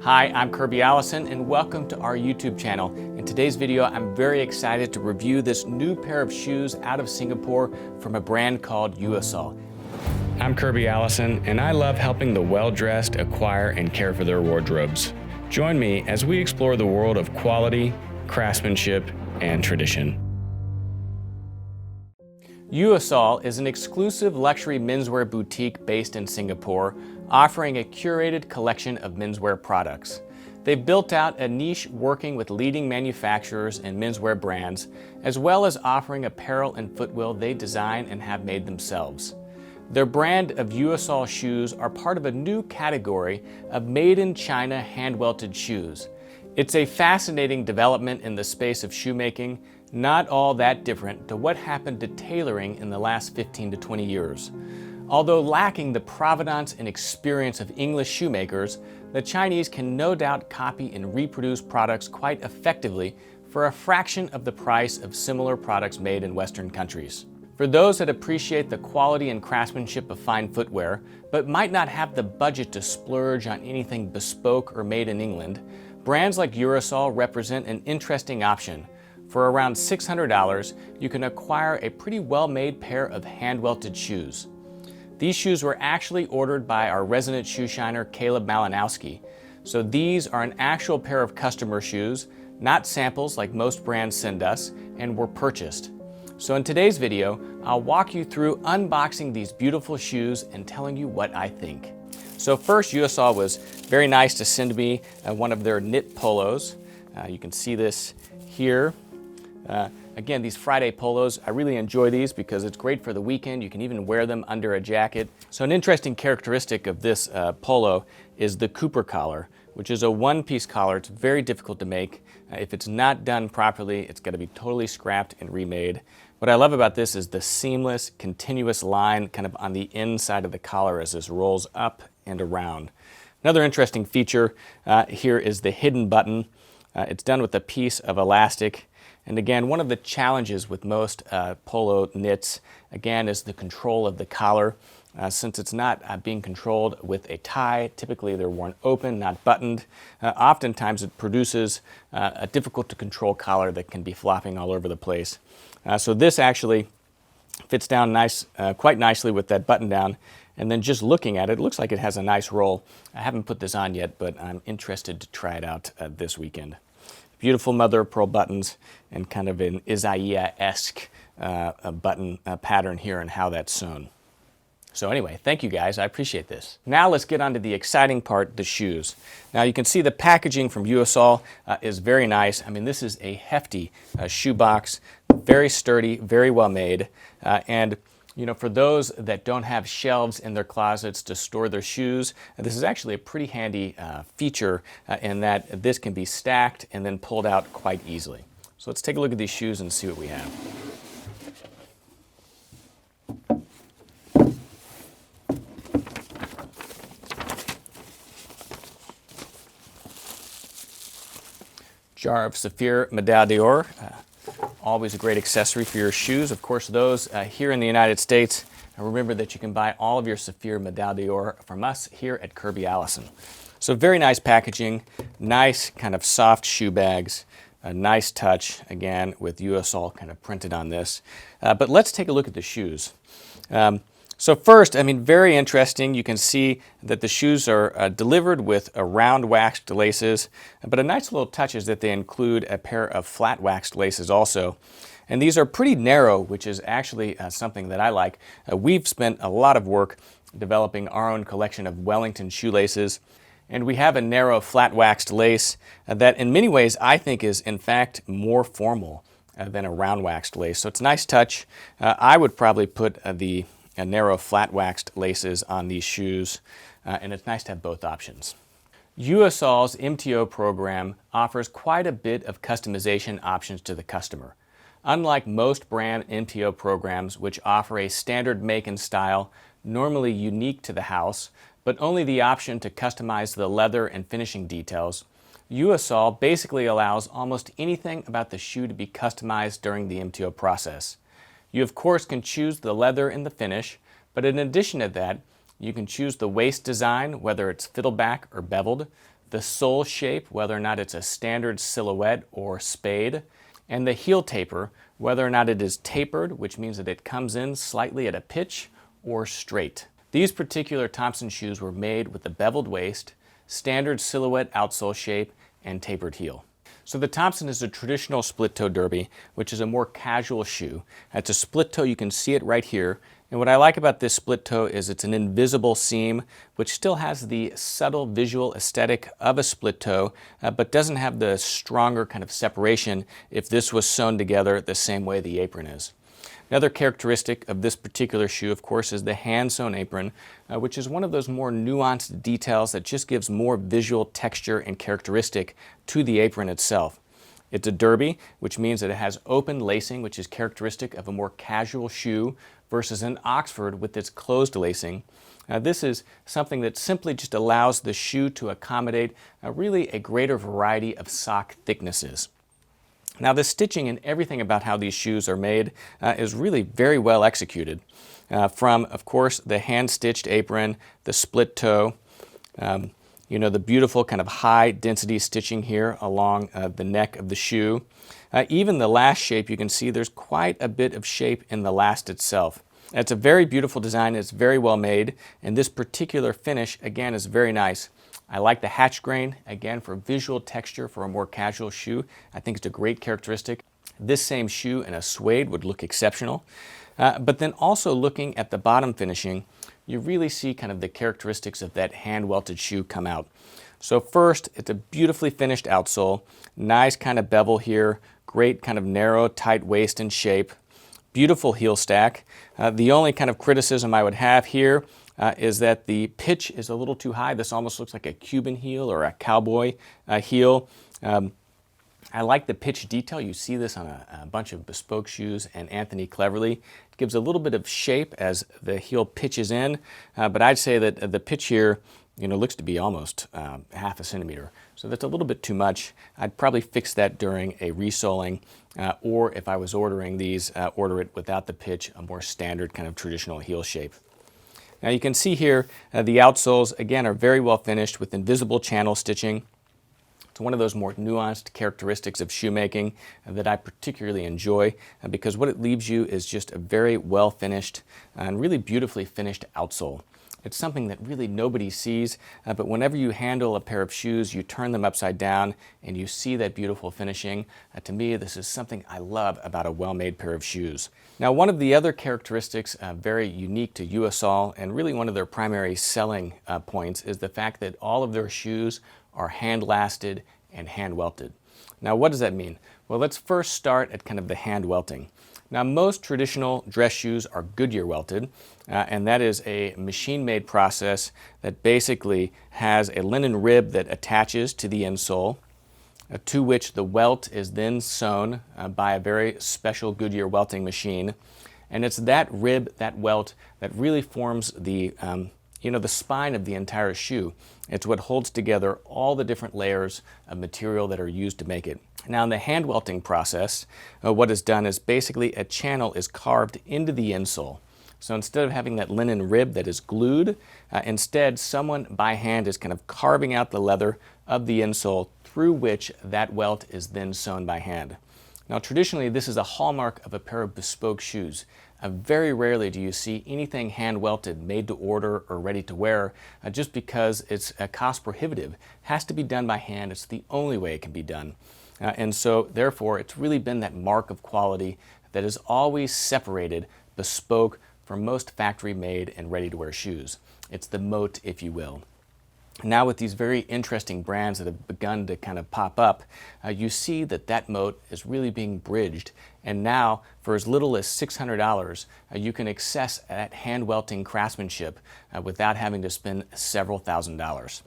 Hi, I'm Kirby Allison and welcome to our YouTube channel. In today's video, I'm very excited to review this new pair of shoes out of Singapore from a brand called Yeossal. I'm Kirby Allison and I love helping the well-dressed acquire and care for their wardrobes. Join me as we explore the world of quality, craftsmanship, and tradition. Yeossal is an exclusive luxury menswear boutique based in Singapore, offering a curated collection of menswear products. They've built out a niche working with leading manufacturers and menswear brands, as well as offering apparel and footwear they design and have made themselves. Their brand of Yeossal shoes are part of a new category of made-in-China hand-welted shoes. It's a fascinating development in the space of shoemaking, not all that different to what happened to tailoring in the last 15 to 20 years. Although lacking the provenance and experience of English shoemakers, the Chinese can no doubt copy and reproduce products quite effectively for a fraction of the price of similar products made in Western countries. For those that appreciate the quality and craftsmanship of fine footwear, but might not have the budget to splurge on anything bespoke or made in England, brands like Yeossal represent an interesting option. For around $600, you can acquire a pretty well-made pair of hand-welted shoes. These shoes were actually ordered by our resident shoe shiner, Caleb Malinowski. So these are an actual pair of customer shoes, not samples like most brands send us, and were purchased. So in today's video, I'll walk you through unboxing these beautiful shoes and telling you what I think. So first, Yeossal was very nice to send me one of their knit polos. You can see this here. Again, these Friday polos, I really enjoy these because it's great for the weekend. You can even wear them under a jacket. So an interesting characteristic of this polo is the Cooper collar, which is a one-piece collar. It's very difficult to make. If it's not done properly, it's got to be totally scrapped and remade. What I love about this is the seamless, continuous line kind of on the inside of the collar as this rolls up and around. Another interesting feature here is the hidden button. It's done with a piece of elastic. And again, one of the challenges with most polo knits, again, is the control of the collar. Since it's not being controlled with a tie, typically they're worn open, not buttoned. Oftentimes it produces a difficult to control collar that can be flopping all over the place. So this actually fits down quite nicely with that button down. And then just looking at it, it looks like it has a nice roll. I haven't put this on yet, but I'm interested to try it out this weekend. Beautiful mother of pearl buttons and kind of an Isaiah-esque button pattern here and how that's sewn. So anyway, thank you guys, I appreciate this. Now let's get on to the exciting part, the shoes. Now you can see the packaging from Yeossal is very nice. I mean, this is a hefty shoe box, very sturdy, very well made. And you know, for those that don't have shelves in their closets to store their shoes, this is actually a pretty handy feature in that this can be stacked and then pulled out quite easily. So let's take a look at these shoes and see what we have. Jar of Saphir Medaille d'Or. Always a great accessory for your shoes. Of course, those here in the United States, remember that you can buy all of your Saphir Medaille d'Or from us here at Kirby Allison. So very nice packaging, nice kind of soft shoe bags, a nice touch, again, with Yeossal kind of printed on this. But let's take a look at the shoes. So first, I mean, very interesting. You can see that the shoes are delivered with round waxed laces, but a nice little touch is that they include a pair of flat waxed laces also. And these are pretty narrow, which is actually something that I like. We've spent a lot of work developing our own collection of Wellington shoelaces, and we have a narrow flat waxed lace that in many ways I think is in fact more formal than a round waxed lace. So it's a nice touch. I would probably put the narrow flat waxed laces on these shoes, and it's nice to have both options. Yeossal's MTO program offers quite a bit of customization options to the customer. Unlike most brand MTO programs, which offer a standard make and style, normally unique to the house, but only the option to customize the leather and finishing details, Yeossal basically allows almost anything about the shoe to be customized during the MTO process. You of course can choose the leather and the finish, but in addition to that, you can choose the waist design, whether it's fiddleback or beveled, the sole shape, whether or not it's a standard silhouette or spade, and the heel taper, whether or not it is tapered, which means that it comes in slightly at a pitch, or straight. These particular Thompson shoes were made with the beveled waist, standard silhouette outsole shape, and tapered heel. So the Thompson is a traditional split-toe derby, which is a more casual shoe. It's a split toe, you can see it right here. And what I like about this split toe is it's an invisible seam, which still has the subtle visual aesthetic of a split toe, but doesn't have the stronger kind of separation if this was sewn together the same way the apron is. Another characteristic of this particular shoe, of course, is the hand-sewn apron, which is one of those more nuanced details that just gives more visual texture and characteristic to the apron itself. It's a derby, which means that it has open lacing, which is characteristic of a more casual shoe, versus an Oxford with its closed lacing. This is something that simply just allows the shoe to accommodate really a greater variety of sock thicknesses. Now the stitching and everything about how these shoes are made is really very well executed. From, of course, the hand-stitched apron, the split toe, the beautiful kind of high density stitching here along the neck of the shoe. Even the last shape, you can see there's quite a bit of shape in the last itself. It's a very beautiful design, it's very well made, and this particular finish, again, is very nice. I like the hatch grain, again, for visual texture for a more casual shoe. I think it's a great characteristic. This same shoe in a suede would look exceptional. But then also looking at the bottom finishing, you really see kind of the characteristics of that hand-welted shoe come out. So first, it's a beautifully finished outsole, nice kind of bevel here, great kind of narrow, tight waist and shape, beautiful heel stack. The only kind of criticism I would have here is that the pitch is a little too high. This almost looks like a Cuban heel or a cowboy heel. I like the pitch detail. You see this on a bunch of bespoke shoes and Anthony Cleverly. It gives a little bit of shape as the heel pitches in, but I'd say that the pitch here looks to be almost half a centimeter. So that's a little bit too much. I'd probably fix that during a resoling, or if I was ordering these, order it without the pitch, a more standard kind of traditional heel shape. Now you can see here the outsoles, again, are very well finished with invisible channel stitching. It's one of those more nuanced characteristics of shoemaking that I particularly enjoy because what it leaves you is just a very well finished and really beautifully finished outsole. It's something that really nobody sees, but whenever you handle a pair of shoes, you turn them upside down and you see that beautiful finishing. To me, this is something I love about a well-made pair of shoes. Now, one of the other characteristics very unique to Yeossal, and really one of their primary selling points, is the fact that all of their shoes are hand-lasted and hand-welted. Now, what does that mean? Well, let's first start at kind of the hand welting. Now, most traditional dress shoes are Goodyear welted, and that is a machine-made process that basically has a linen rib that attaches to the insole, to which the welt is then sewn by a very special Goodyear welting machine. And it's that rib, that welt, that really forms the spine of the entire shoe. It's what holds together all the different layers of material that are used to make it. Now in the hand welting process, what is done is basically a channel is carved into the insole. So instead of having that linen rib that is glued, instead someone by hand is kind of carving out the leather of the insole through which that welt is then sewn by hand. Now traditionally this is a hallmark of a pair of bespoke shoes. Very rarely do you see anything hand welted, made to order or ready to wear, just because it's cost prohibitive. It has to be done by hand. It's the only way it can be done. And so therefore it's really been that mark of quality that has always separated bespoke from most factory made and ready to wear shoes. It's the moat, if you will. Now with these very interesting brands that have begun to kind of pop up, you see that that moat is really being bridged. And now, for as little as $600, you can access that hand welting craftsmanship without having to spend several $1,000s.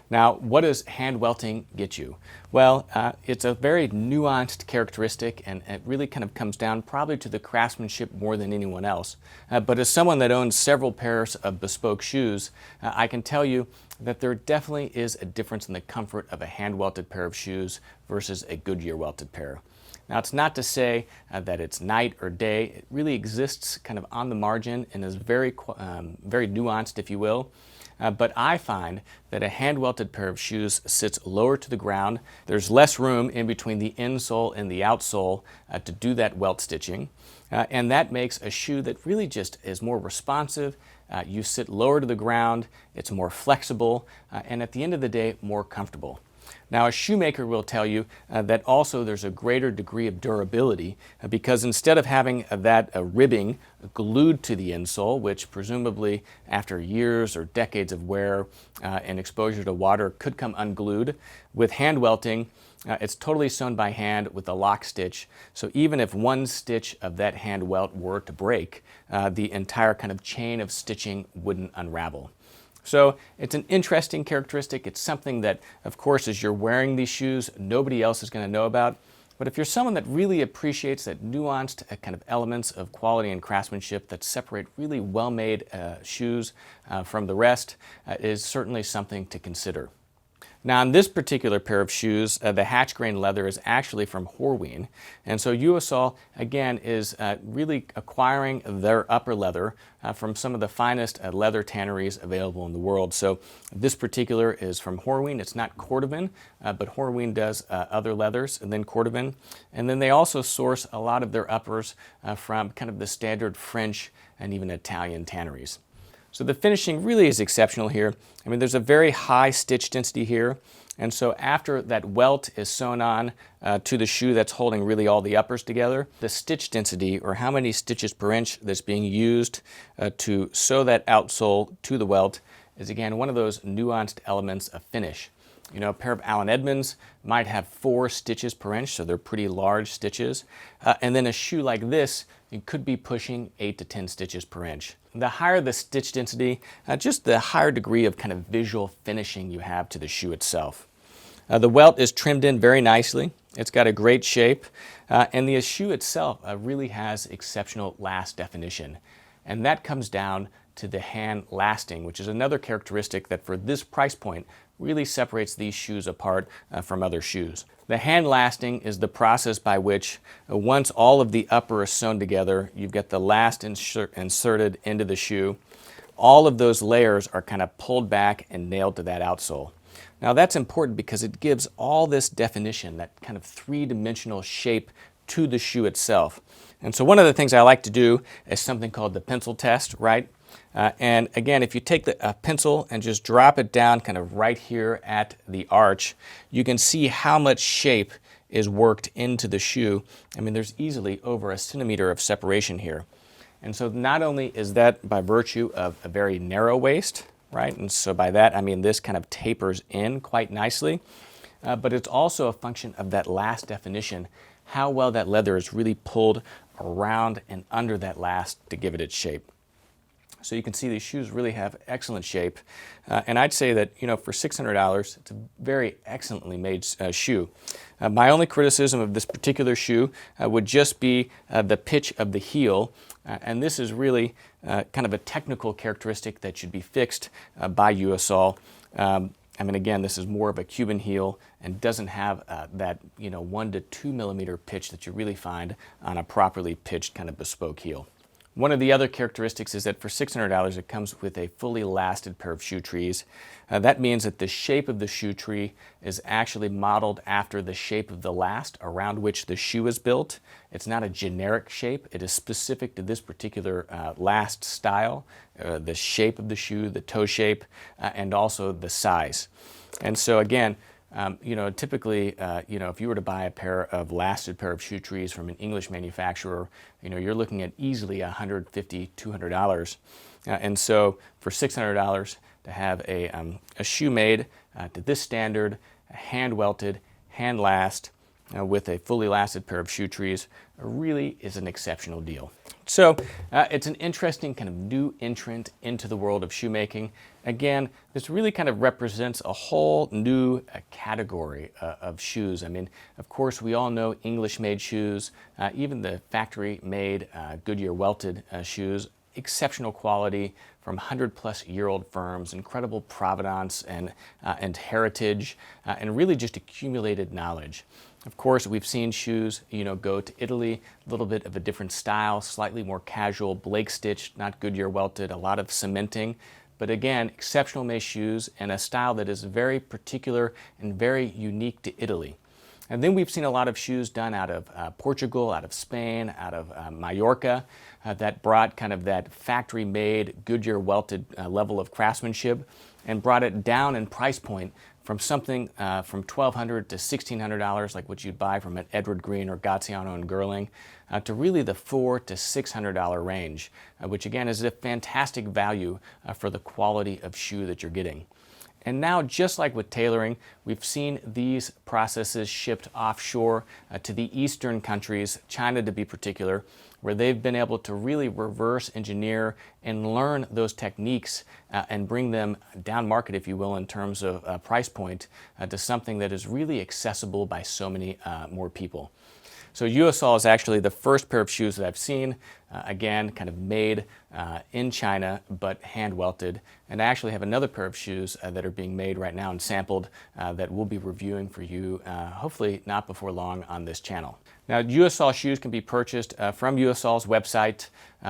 Now, what does hand welting get you? Well, it's a very nuanced characteristic, and it really kind of comes down probably to the craftsmanship more than anyone else. But as someone that owns several pairs of bespoke shoes, I can tell you that there definitely is a difference in the comfort of a hand welted pair of shoes versus a Goodyear welted pair. Now, it's not to say that it's night or day. It really exists kind of on the margin and is very nuanced, if you will. but I find that a hand-welted pair of shoes sits lower to the ground. There's less room in between the insole and the outsole to do that welt stitching, and that makes a shoe that really just is more responsive. You sit lower to the ground, it's more flexible, and at the end of the day, more comfortable. Now, a shoemaker will tell you that also there's a greater degree of durability because instead of having that ribbing glued to the insole, which presumably after years or decades of wear and exposure to water could come unglued, with hand welting, it's totally sewn by hand with a lock stitch. So even if one stitch of that hand welt were to break, the entire kind of chain of stitching wouldn't unravel. So it's an interesting characteristic. It's something that, of course, as you're wearing these shoes, nobody else is going to know about. But if you're someone that really appreciates that nuanced kind of elements of quality and craftsmanship that separate really well-made shoes from the rest, is certainly something to consider. Now, on this particular pair of shoes, the hatch grain leather is actually from Horween, and so Yeossal, again, is really acquiring their upper leather from some of the finest leather tanneries available in the world. So this particular is from Horween. It's not cordovan, but Horween does other leathers than cordovan, and then they also source a lot of their uppers from kind of the standard French and even Italian tanneries. So the finishing really is exceptional here. I mean, there's a very high stitch density here, and so after that welt is sewn on to the shoe that's holding really all the uppers together, the stitch density, or how many stitches per inch that's being used to sew that outsole to the welt, is again one of those nuanced elements of finish. You know, a pair of Allen Edmonds might have 4 stitches per inch, so they're pretty large stitches. And then a shoe like this, you could be pushing 8 to 10 stitches per inch. The higher the stitch density, just the higher degree of kind of visual finishing you have to the shoe itself. The welt is trimmed in very nicely. It's got a great shape, and the shoe itself really has exceptional last definition. And that comes down to the hand lasting, which is another characteristic that for this price point really separates these shoes apart from other shoes. The hand lasting is the process by which once all of the upper is sewn together, you've got the last inserted into the shoe, all of those layers are kind of pulled back and nailed to that outsole. Now that's important because it gives all this definition, that kind of three-dimensional shape to the shoe itself. And so one of the things I like to do is something called the pencil test, right? And again, if you take the pencil and just drop it down kind of right here at the arch, you can see how much shape is worked into the shoe. I mean, there's easily over a centimeter of separation here. And so not only is that by virtue of a very narrow waist, right? And so by that, I mean this kind of tapers in quite nicely, but it's also a function of that last definition, how well that leather is really pulled around and under that last to give it its shape. So you can see these shoes really have excellent shape, and I'd say that, you know, for $600, it's a very excellently made shoe. My only criticism of this particular shoe would just be the pitch of the heel, and this is really kind of a technical characteristic that should be fixed by Yeossal. I mean, again, this is more of a Cuban heel and doesn't have that, you know, 1 to 2 millimeter pitch that you really find on a properly pitched kind of bespoke heel. One of the other characteristics is that for $600 it comes with a fully lasted pair of shoe trees. That means that the shape of the shoe tree is actually modeled after the shape of the last around which the shoe is built. It's not a generic shape. It is specific to this particular last style, the shape of the shoe, the toe shape, and also the size. And so again, you know, typically, you know, if you were to buy a lasted pair of shoe trees from an English manufacturer, you know, you're looking at easily $150, $200. And so for $600 to have a shoe made to this standard, hand welted, hand last, with a fully lasted pair of shoe trees, really is an exceptional deal. So it's an interesting kind of new entrant into the world of shoemaking. Again, this really kind of represents a whole new category of shoes. I mean, of course, we all know English-made shoes, even the factory-made Goodyear welted shoes, exceptional quality from 100-plus-year-old firms, incredible provenance and heritage, and really just accumulated knowledge. Of course, we've seen shoes, you know, go to Italy, a little bit of a different style, slightly more casual, Blake stitched, not Goodyear welted, a lot of cementing. but again, exceptional made shoes and a style that is very particular and very unique to Italy. And then we've seen a lot of shoes done out of Portugal, out of Spain, out of Mallorca, that brought kind of that factory-made, Goodyear welted level of craftsmanship and brought it down in price point from something from $1,200 to $1,600, like what you'd buy from an Edward Green or Graziano and Girling, to really the $400 to $600 range, which again is a fantastic value for the quality of shoe that you're getting. And now, just like with tailoring, we've seen these processes shipped offshore to the eastern countries, China to be particular, where they've been able to really reverse engineer and learn those techniques and bring them down market, if you will, in terms of price point to something that is really accessible by so many more people. So Yeossal is actually the first pair of shoes that I've seen, again, kind of made in China, but hand welted. And I actually have another pair of shoes that are being made right now and sampled that we'll be reviewing for you, hopefully not before long on this channel. Now, Yeossal shoes can be purchased from Yeossal's website.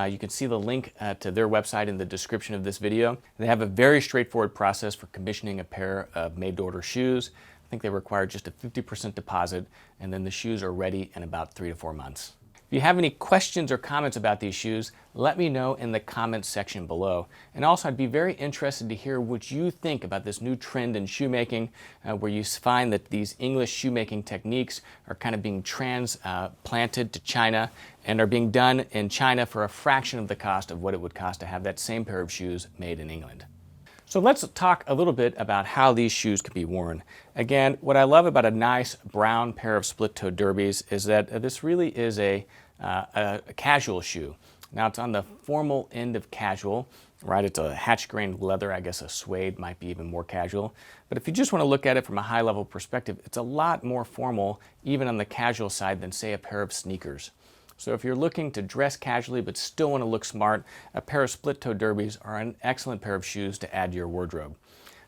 You can see the link to their website in the description of this video. They have a very straightforward process for commissioning a pair of made-to-order shoes. I think they require just a 50% deposit, and then the shoes are ready in about 3 to 4 months. If you have any questions or comments about these shoes, let me know in the comments section below. And also, I'd be very interested to hear what you think about this new trend in shoemaking, where you find that these English shoemaking techniques are kind of being transplanted to China and are being done in China for a fraction of the cost of what it would cost to have that same pair of shoes made in England. So let's talk a little bit about how these shoes can be worn. Again, what I love about a nice brown pair of split-toed derbies is that this really is a casual shoe. Now, it's on the formal end of casual, right? It's a hatch-grained leather. I guess a suede might be even more casual. But if you just want to look at it from a high-level perspective, it's a lot more formal, even on the casual side, than, say, a pair of sneakers. So if you're looking to dress casually but still want to look smart, a pair of split-toe derbies are an excellent pair of shoes to add to your wardrobe.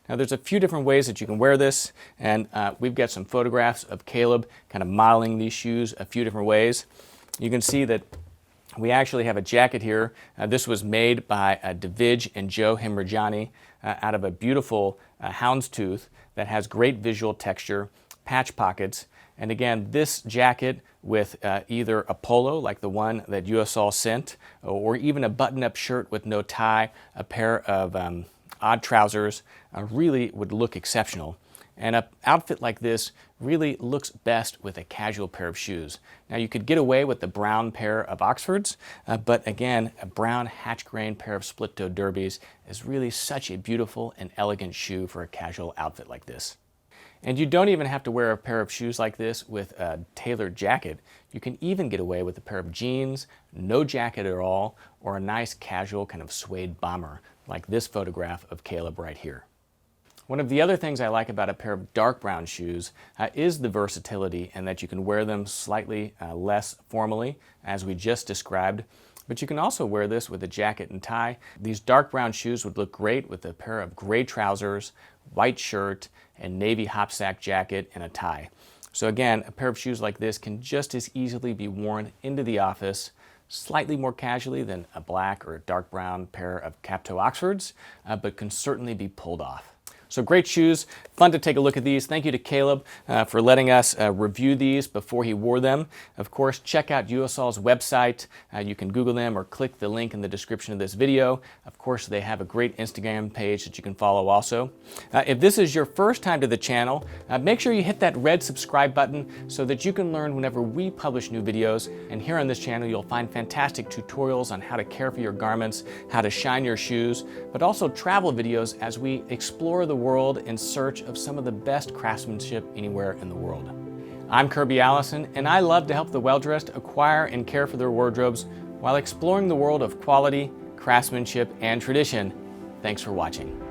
Now, there's a few different ways that you can wear this, and we've got some photographs of Caleb kind of modeling these shoes a few different ways. You can see that we actually have a jacket here. This was made by David and Joe Himmerjani out of a beautiful houndstooth that has great visual texture, patch pockets, and again, this jacket with either a polo like the one that Yeossal sent, or even a button-up shirt with no tie, a pair of odd trousers, really would look exceptional. And an outfit like this really looks best with a casual pair of shoes. Now, you could get away with the brown pair of Oxfords, but again, a brown hatch-grain pair of split-toed derbies is really such a beautiful and elegant shoe for a casual outfit like this. And you don't even have to wear a pair of shoes like this with a tailored jacket. You can even get away with a pair of jeans, no jacket at all, or a nice casual kind of suede bomber, like this photograph of Caleb right here. One of the other things I like about a pair of dark brown shoes is the versatility, and that you can wear them slightly less formally, as we just described. But you can also wear this with a jacket and tie. These dark brown shoes would look great with a pair of gray trousers, white shirt, and navy hopsack jacket and a tie. So again, a pair of shoes like this can just as easily be worn into the office, slightly more casually than a black or a dark brown pair of cap-toe Oxfords, but can certainly be pulled off. So great shoes, fun to take a look at these. Thank you to Caleb for letting us review these before he wore them. Of course, check out Yeossal's website. You can Google them or click the link in the description of this video. Of course, they have a great Instagram page that you can follow also. If this is your first time to the channel, make sure you hit that red subscribe button so that you can learn whenever we publish new videos. And here on this channel, you'll find fantastic tutorials on how to care for your garments, how to shine your shoes, but also travel videos as we explore the world in search of some of the best craftsmanship anywhere in the world. I'm Kirby Allison, and I love to help the well-dressed acquire and care for their wardrobes while exploring the world of quality, craftsmanship, and tradition. Thanks for watching.